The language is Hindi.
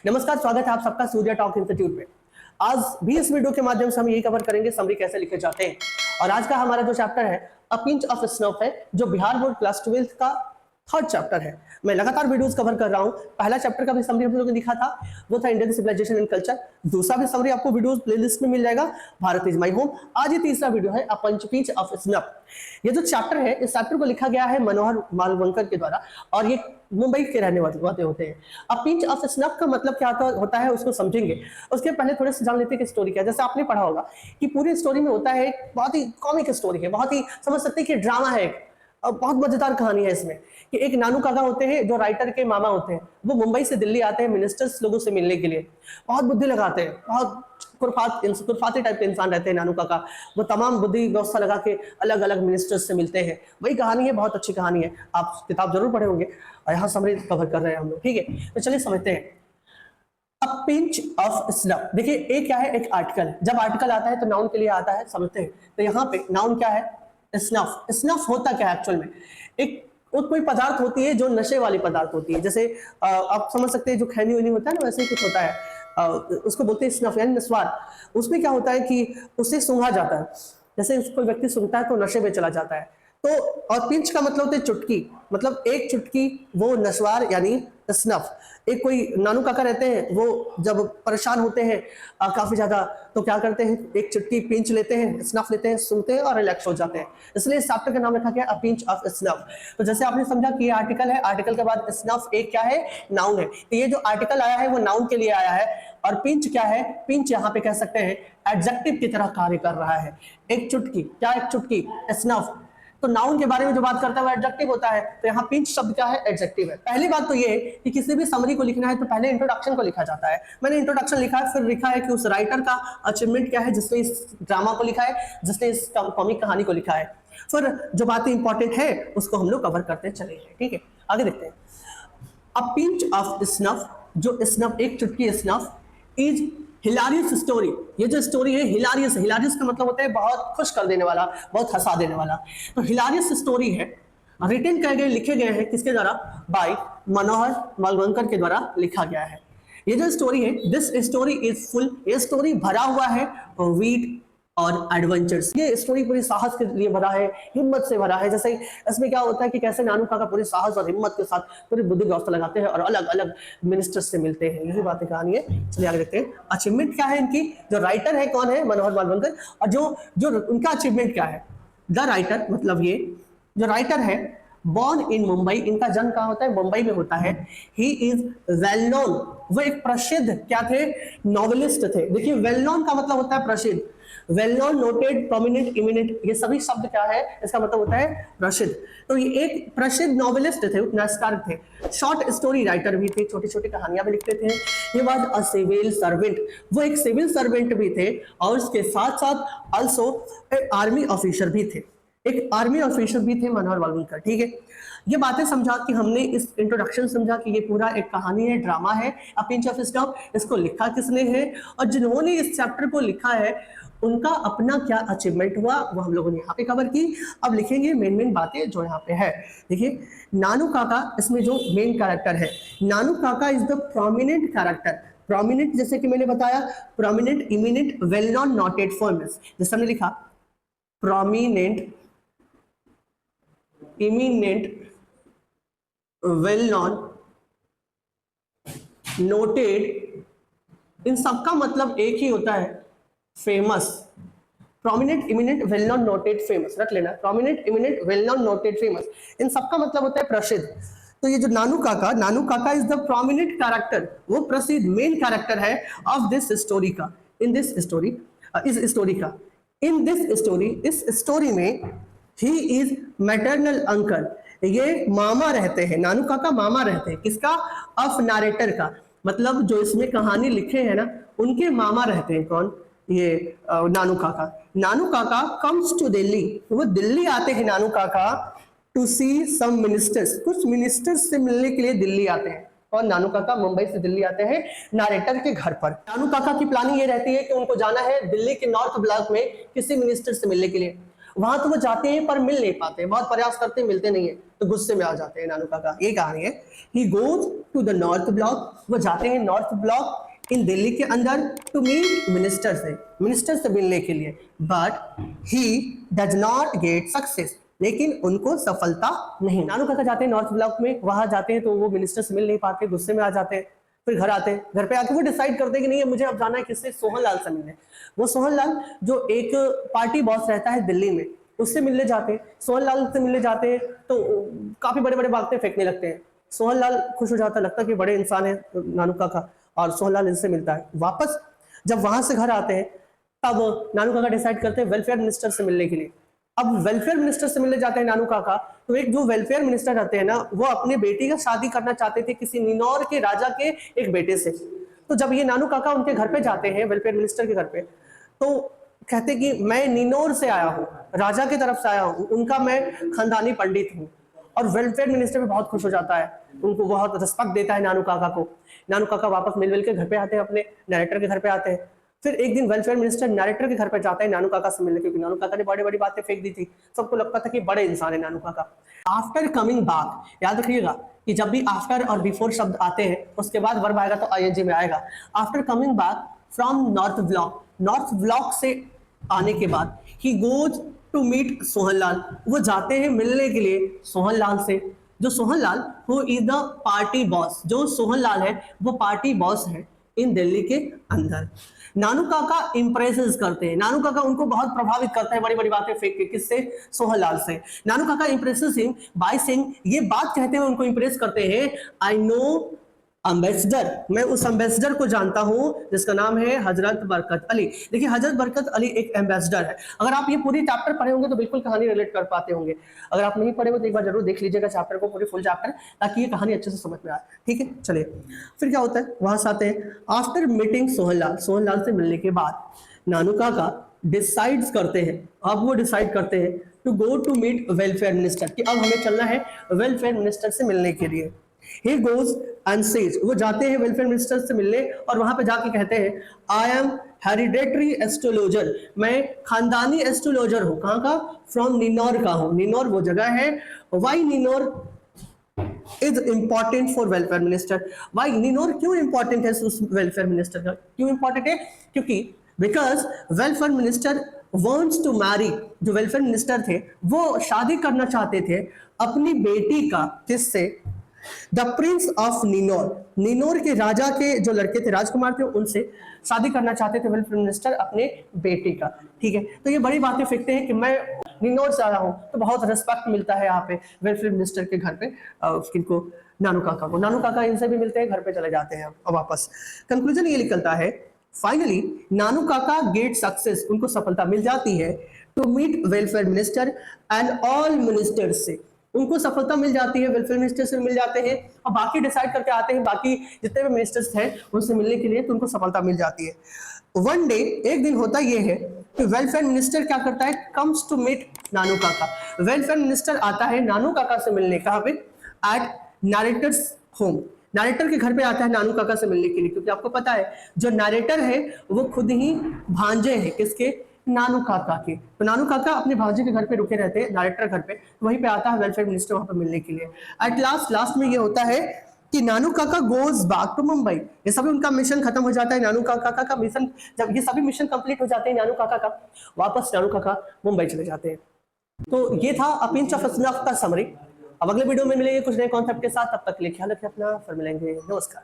नमस्कार, स्वागत है आप सबका सूर्या टॉक इंस्टीट्यूट में। आज भी इस वीडियो के माध्यम से हम यही कवर करेंगे समरी कैसे लिखे जाते हैं। और आज का हमारा जो चैप्टर है अ पिंच ऑफ स्नफ है, जो बिहार बोर्ड क्लास 12 का थर्ड चैप्टर है। मैं लगातार वीडियोस कवर कर रहा हूं। पहला चैप्टर का भी समरी हम लोगों ने लिखा था, वो था इंडियन सिविलाइजेशन एंड कल्चर। दूसरा भी समरी आपको वीडियोस प्लेलिस्ट में मिल जाएगा, भारत इज माय होम। आज ये तीसरा वीडियो है अ पिंच ऑफ स्नफ। ये जो चैप्टर है, इस चैप्टर को लिखा गया है मनोहर मालवंकर के द्वारा, और ये मुंबई के रहने वाले होते हैं। अब पिंच ऑफ स्नफ का मतलब क्या होता है उसको समझेंगे। उसके पहले थोड़े से जान लेते हैं कि स्टोरी क्या है। जैसे आपने पढ़ा होगा कि पूरी स्टोरी में होता है, बहुत ही कॉमिक स्टोरी है, बहुत ही समझ सकते हैं कि ड्रामा है, बहुत मजेदार कहानी है इसमें। कि एक नानू काका होते हैं जो राइटर के मामा होते हैं, वो मुंबई से दिल्ली आते हैं मिनिस्टर्स लोगों से मिलने के लिए। बहुत बुद्धि लगाते हैं, बहुत खुरफाते टाइप के इंसान रहते हैं नानू काका। वो तमाम बुद्धि व्यवस्था लगा के अलग अलग मिनिस्टर्स से मिलते हैं। वही कहानी है, बहुत अच्छी कहानी है, आप किताब जरूर पढ़े होंगे। और यहाँ समरी कवर कर रहे हैं हम लोग, ठीक है। तो चलिए समझते हैं अ पिंच ऑफ स्नफ। देखिए एक क्या है, एक आर्टिकल। जब आर्टिकल आता है तो नाउन के लिए आता है, समझते हैं। तो यहाँ पे नाउन क्या है, स्नफ। स्नफ होता क्या है एक्चुअल में? एक कोई पदार्थ होती है जो नशे वाली पदार्थ होती है। जैसे आप समझ सकते हैं जो खैनी वैनी होता है ना, वैसे ही कुछ होता है। उसको बोलते हैं स्नफ यानी नस्वार। उसमें क्या होता है कि उसे सूंघा जाता है। जैसे कोई व्यक्ति सूंघता है तो नशे में चला जाता है। तो और पिंच का मतलब होता है चुटकी, मतलब एक चुटकी, वो नस्वार यानी स्नफ। एक कोई नानू काका रहते हैं, वो जब परेशान होते हैं काफी ज्यादा, तो क्या करते हैं, एक चुटकी पिंच लेते हैं, स्नफ लेते हैं, सूंघते हैं और रिलैक्स हो जाते हैं। इसलिए इस चैप्टर का नाम रखा गया अ पिंच ऑफ स्नफ। तो जैसे आपने समझा कि ये आर्टिकल है, आर्टिकल के बाद स्नफ एक क्या है, नाउन है। तो ये जो आर्टिकल आया है वो नाउन के लिए आया है। और पिंच क्या है, पिंच यहाँ पे कह सकते हैं एडजेक्टिव की तरह कार्य कर रहा है। एक चुटकी, क्या एक चुटकी, स्नफ। तो नाउन के बारे में जो बात करता है वो एडजेक्टिव होता है। तो यहाँ पिंच शब्द क्या है, एडजेक्टिव है। पहली बात तो ये है कि किसी भी समरी को लिखना है तो पहले इंट्रोडक्शन को लिखा जाता है। मैंने इंट्रोडक्शन लिखा है, फिर लिखा है कि उस राइटर का अचीवमेंट क्या है जिसने इस ड्रामा को लिखा है, जिसने इस कॉमिक कहानी को लिखा है। फिर जो बातें इंपॉर्टेंट है उसको हम लोग कवर करते चले हैं, ठीक है। आगे देखते हैं। अ पिंच ऑफ स्नफ, जो स्नफ एक चुटकी स्नफ, इज हिलारियस स्टोरी। ये जो स्टोरी है हिलारियस है। हिलारियस का मतलब होता है बहुत खुश कर देने वाला, बहुत हंसा देने वाला। तो हिलारियस स्टोरी है, रिटन किए गए, लिखे गए हैं किसके द्वारा, बाय मनोहर मालवंकर के द्वारा लिखा गया है। ये जो स्टोरी है, दिस स्टोरी इज फुल, ये स्टोरी भरा हुआ है वीट और एडवेंचर्स। ये स्टोरी पूरी साहस के लिए भरा है, हिम्मत से भरा है। जैसे इसमें क्या होता है कि कैसे नानू काका पूरे साहस और हिम्मत के साथ पूरी बुद्धि व्यवस्था लगाते हैं और अलग अलग मिनिस्टर्स से मिलते हैं। यही बातें कहानी है। चलिए आगे देखते हैं। अचीवमेंट क्या है इनकी, जो राइटर है कौन है, मनोहर मालवंकर। और जो उनका अचीवमेंट क्या है, द राइटर, मतलब ये जो राइटर है बॉर्न इन मुंबई, इनका जन्म कहाँ होता है, मुंबई में होता है। ही इज वेल नोन, वो एक प्रसिद्ध क्या थे, नॉवेलिस्ट थे। देखिए वेल नोन का मतलब होता है प्रसिद्ध, well known, noted, prominent, eminent, ये सभी शब्द क्या है, इसका मतलब होता है प्रसिद्ध। तो ये एक प्रसिद्ध नॉवेलिस्ट थे, उपन्यासकार थे, शॉर्ट स्टोरी राइटर भी थे, छोटी छोटी कहानियां भी लिखते थे। ये वाज अ सिविल सर्वेंट, वो एक सिविल सर्वेंट भी थे, और उसके साथ साथ ऑल्सो एक आर्मी ऑफिसर भी थे, एक आर्मी ऑफिसर भी थे मनोहर मालवंकर, ठीक है। ये बातें समझा कि हमने इस इंट्रोडक्शन समझा कि ये पूरा एक कहानी है, ड्रामा है, अ पिंच ऑफ स्नफ। इसको लिखा किसने है, और जिन्होंने इस चैप्टर को लिखा है उनका अपना क्या अचीवमेंट हुआ, वो हम लोगों ने यहाँ पे कवर की। अब लिखेंगे मेन बातें जो यहाँ पे है। देखिए नानू काका, इसमें जो मेन कैरेक्टर है, Nanu Kaka is the prominent character. Prominent जैसे कि मैंने बताया, prominent, eminent, well known, noted, famous. जैसे हमने लिखा prominent, eminent, well known, noted, इन सबका मतलब एक ही होता है, famous. Prominent, eminent, well known, noted, famous रख लेना। Prominent, eminent, well known, noted, famous, इन सबका मतलब होता है प्रसिद्ध। तो ये जो नानू Kaka is the prominent character, वो प्रसिद्ध मेन कैरेक्टर है ऑफ दिस स्टोरी का, इन दिस स्टोरी, इस स्टोरी का, इन दिस स्टोरी, इस स्टोरी में ही इज मैटरनल अंकल, ये मामा रहते हैं, नानू काका मामा रहते हैं, किसका, ऑफ नरेटर का, मतलब जो इसमें कहानी लिखे हैं ना उनके मामा रहते हैं। कौन, ये नानू काका। नानू काका कम्स टू दिल्ली, वो दिल्ली आते हैं नानू काका, टू सी सम मिनिस्टर्स, कुछ मिनिस्टर्स से मिलने के लिए दिल्ली आते हैं। और नानू काका मुंबई से दिल्ली आते हैं नरेटर के घर पर। नानू काका की प्लानिंग ये रहती है कि उनको जाना है दिल्ली के नॉर्थ ब्लॉक में किसी मिनिस्टर से मिलने के लिए। वहां तो वो जाते हैं पर मिल नहीं पाते, बहुत प्रयास करते हैं, मिलते नहीं है, तो गुस्से में आ जाते हैं नानू काका। ये कहानी है। He goes to the North Block, वो जाते हैं नॉर्थ ब्लॉक इन दिल्ली के अंदर टू मीट मिनिस्टर से मिलने के लिए, but he does not get success, लेकिन उनको सफलता नहीं। नानू काका जाते हैं नॉर्थ ब्लॉक में, वहां जाते हैं तो वो मिनिस्टर से मिल नहीं पाते, गुस्से में आ जाते हैं। फिर घर आते हैं, घर पे आके वो डिसाइड करते हैं कि नहीं मुझे अब जाना है किससे, सोहन लाल से मिलने। वो सोहन लाल जो एक पार्टी बॉस रहता है दिल्ली में, उससे मिलने जाते हैं। सोहन लाल से मिलने जाते हैं तो काफी बड़े बड़े बातें फेंकने लगते हैं। सोहन लाल खुश हो जाता है, लगता है कि बड़े इंसान है नानू काका, और सोहन लाल इनसे मिलता है। वापस जब वहां से घर आते हैं तब नानू काका डिसाइड करते हैं वेलफेयर मिनिस्टर से मिलने के लिए। अब वेलफेयर मिनिस्टर से मिलने जाते हैं नानू काका, तो एक जो वेलफेयर मिनिस्टर रहते हैं ना, वो अपने बेटी का शादी करना चाहते थे किसी निनौर के राजा के एक बेटे से। तो जब ये नानू काका उनके घर पे जाते हैं, वेलफेयर मिनिस्टर के घर पे, तो कहते कि मैं निनौर से आया हूँ, राजा की तरफ से आया हूँ, उनका मैं खानदानी पंडित हूँ। और वेलफेयर मिनिस्टर भी बहुत खुश हो जाता है, उनको बहुत रिस्पेक्ट देता है नानू काका को। नानू काका वापस मिल के घर पे आते हैं, अपने नरेटर के घर पे आते हैं। फिर एक दिन वेलफेयर मिनिस्टर नरेटर के घर पे जाता है नानू काका से मिलने, क्योंकि नानू काका ने बड़ी बड़ी बातें फेंक दी थी, सबको लगता था कि बड़े इंसान है नानू काका। आफ्टर कमिंग बैक, याद रखिएगा कि जब भी आफ्टर और बिफोर शब्द आते हैं उसके बाद वर्ब आएगा तो आईएनजी में आएगा। After coming back from North Block से आने के बाद he goes to meet Sohanlal, वो जाते हैं मिलने के लिए सोहनलाल से। जो Sohanlal who is the party boss, जो सोहनलाल है वो पार्टी बॉस है इन दिल्ली के अंदर। नानू काका इंप्रेसेस करते हैं, नानू काका उनको बहुत प्रभावित करते हैं बड़ी बड़ी बातें फेंक के। किससे? सोहनलाल से। नानू काका इंप्रेसेस हिम बाय सेइंग, ये बात कहते हुए उनको इंप्रेस करते हैं, आई नो अम्बेसडर, मैं उस अम्बेसडर को जानता हूं जिसका नाम है हजरत बरकत अली। देखिए हजरत बरकत अली एक एम्बेसडर है। अगर आप ये पूरी चैप्टर पढ़े होंगे तो बिल्कुल कहानी रिलेट कर पाते होंगे। अगर आप नहीं पढ़े हो तो एक बार जरूर देख लीजिएगा चैप्टर को, पूरी फुल चैप्टर, ताकि ये कहानी अच्छे से समझ में आए। ठीक है, चलिए फिर क्या होता है, वहां से आते हैं। आफ्टर मीटिंग सोहनलाल से मिलने के बाद नानू काका डिसाइड्स करते हैं, अब वो डिसाइड करते हैं to go to meet welfare minister, कि अब हमें चलना है वेलफेयर मिनिस्टर से मिलने के लिए। He goes and says, वो जाते हैं वेलफेयर मिनिस्टर से मिलने और वहां पे जाके कहते हैं, आई एम हेरिडेटरी एस्ट्रोलॉजर, मैं खानदानी एस्ट्रोलॉजर हूं। कहां का? फ्रॉम निनौर का हूं। निनौर वो जगह है। Why Ninaur is important for welfare minister, why Ninaur क्यों इंपॉर्टेंट है उस वेलफेयर मिनिस्टर का, क्यों इंपॉर्टेंट है? क्योंकि because welfare minister wants to marry, जो वेलफेयर मिनिस्टर थे वो शादी करना चाहते थे अपनी बेटी का, किससे? द प्रिंस ऑफ निनौर के राजा के जो लड़के थे, राजकुमार थे, उनसे शादी करना चाहते थे वेलफेयर मिनिस्टर अपने बेटे का। ठीक है, तो ये बड़ी बातें फेंकते हैं कि मैं निनौर से आया हूं, तो बहुत रिस्पेक्ट मिलता है यहाँ पे वेलफेयर मिनिस्टर के घर पे किनको? नानू काका को। नानू काका इनसे भी मिलते हैं, घर पे चले जाते हैं अब वापस। कंक्लूजन ये निकलता है, फाइनली नानू काका गेट सक्सेस, उनको सफलता मिल जाती है to meet welfare minister and all ministers से, उनको सफलता मिल जाती है, वेलफेयर मिनिस्टर से मिल जाते हैं और बाकी डिसाइड करके आते हैं, बाकी जितने भी मिनिस्टर्स हैं उनसे मिलने के लिए, तो उनको सफलता मिल जाती है। वन डे, एक दिन होता यह है कि वेलफेयर मिनिस्टर क्या करता है, कम्स टू मीट नानू काका। वेलफेयर मिनिस्टर आता है नानू काका से मिलने, कहाँ पे? एट नरेटर्स होम, नरेटर के घर पे आता है नानू काका से मिलने के लिए, क्योंकि आपको पता है जो नरेटर है वो खुद ही भांजे हैं, किसके? नानू काका के। तो नानू काका अपने भांजे के घर पे रुके रहते हैं, डायरेक्टर घर पे, तो वहीं पे आता है वेलफेयर मिनिस्टर वहां पे मिलने के लिए। एट लास्ट में ये होता है कि नानू काका गोज बैक टू मुंबई, ये सभी उनका मिशन खत्म हो जाता है। नानू काका का मिशन, जब ये सभी मिशन कंप्लीट हो जाते हैं नानू काका का, वापस नानू काका मुंबई चले जाते हैं। तो ये था अ पिंच ऑफ स्नफ का समरी। अब अगले वीडियो में मिलेंगे कुछ नए कॉन्सेप्ट के साथ, तब तक के लिए ख्याल रखें अपना, फिर मिलेंगे, नमस्कार।